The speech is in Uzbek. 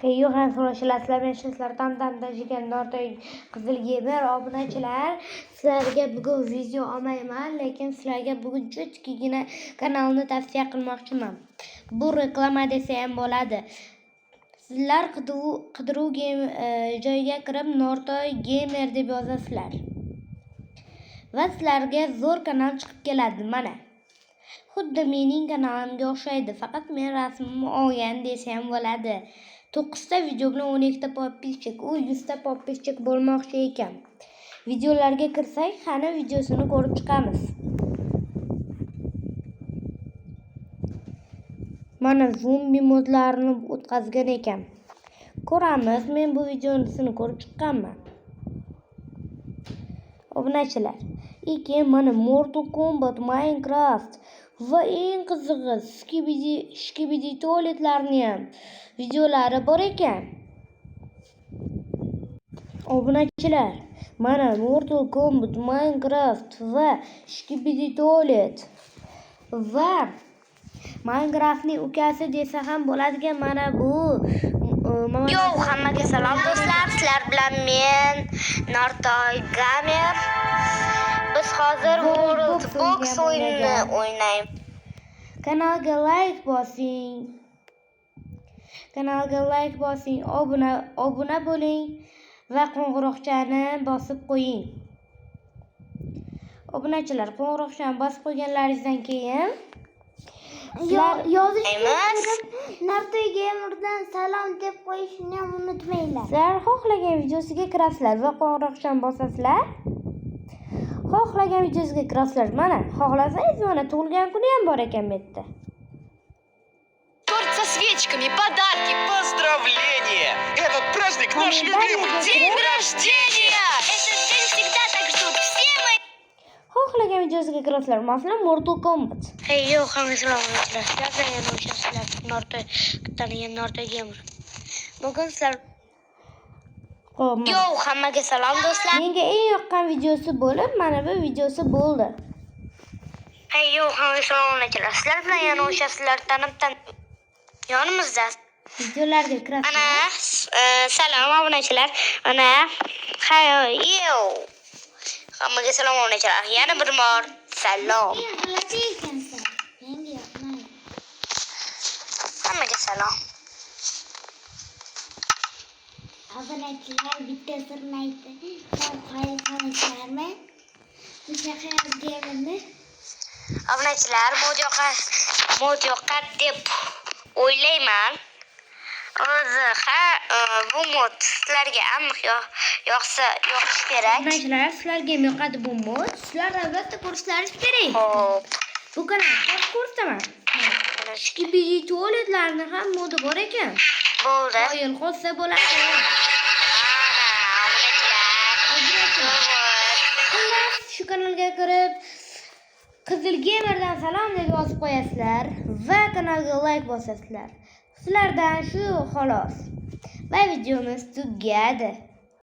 Yo'g'on so'rashlar, men sizlardan tandajigan Nortoy Qizil Gamer obunachilar. Sizlarga bugun video olmayman, lekin sizlarga bugun cho'chkigina kanalni tavsiya qilmoqchiman. Bu reklama desa ham bo'ladi. Sizlar qidiruv joyiga kirib Nortoy Gamer deb yozasizlar. Va sizlarga zo'r kanal chiqib keladi, mana. Xuddi mening kanalimga o'xshaydi, faqat men rasmimni olgan desa ham bo'ladi. 9 ta video bilan 12 ta podpischik, u 100 ta podpischik bo'lmoqchi ekan. Videolarga kirsak, qani videosini ko'rib chiqamiz. Mana zombi modlarini o'tkazgan ekan. Ko'ramiz, men bu videosini ko'rib chiqqanman. Obunachilar, mana Mortal Kombat, Minecraft va eng qizig'i Skibidi tualetlarni ham videolari bor ekan. Obunachilar, mana Mortal Kombat, Minecraft va Skibidi tualet va Minecraftning ukasi desa ham bo'ladigan mana bu. Yo, hammaga salom do'stlar. Sizlar bilan men Nortoy Gamer. Biz hozir World Box o'yinini o'ynaymiz. Kanalga like bosing, obuna bo'ling va qo'ng'iroqchani bosib qo'ying. Obunachilar, qo'ng'iroqchani bosib qo'yganlaringizdan keyin yozishimiz Nortoy Gamerdan salom deb qo'yishni ham unutmanglar. Sizlar xohlagan videosiga kirasizlar va qo'ng'iroqchani bosasizlar. Xohlagan videosiga kirasizlar. Mana, xohlasangiz mana tug'ilgan kuni ham bor ekan bu yerda. Торт со свечками, подарки, поздравления! Этот праздник наш любимый! День rождения! Этот день всегда так ждут все мои. Xohlagan videosiga kirasizlar. Masalan, Mortal Kombat. Hey, yo, hammaga salom do'stlar. Sizlar yana o'shasizlar. Nortoy Gamer. Bugun sizlar Yo, hammaga salom do'stlar. Menga eng yoqqan videosi bo'lib, mana bu videosi bo'ldi. Hey, yo, hammaga salom do'stlar. Sizlar bilan yana o'shasizlar yonimizda. Videolarga kirasizlar. Ana, salom obunachilar. Ana, hey, yo. Hammaga salom obunachilar. Yana bir bor salom. Hammaga salom. Obunachilar, bitta sirni aytdim. Qo'yib bu shahar Gamerni. Obunachilar, mod yoqqan deb o'ylayman. O'zi bu mod sizlarga aniq yoqishi kerak. Obunachilar, sizlarga ham yoqadi bu mod. Sizlar albatta ko'rishlaringiz kerak. Xo'p. Bu kanalda ko'rsaman. Skibidi tualetlarni ham modi bor ekan. Bo'ldi. Qo'yil qolsa bo'ladi. Shu kanalga kirib Qizil Gamerdan salom deb yozib qo'yasizlar va kanalga like bosasizlar. Sizlardan shu xolos. Va videomiz tugadi.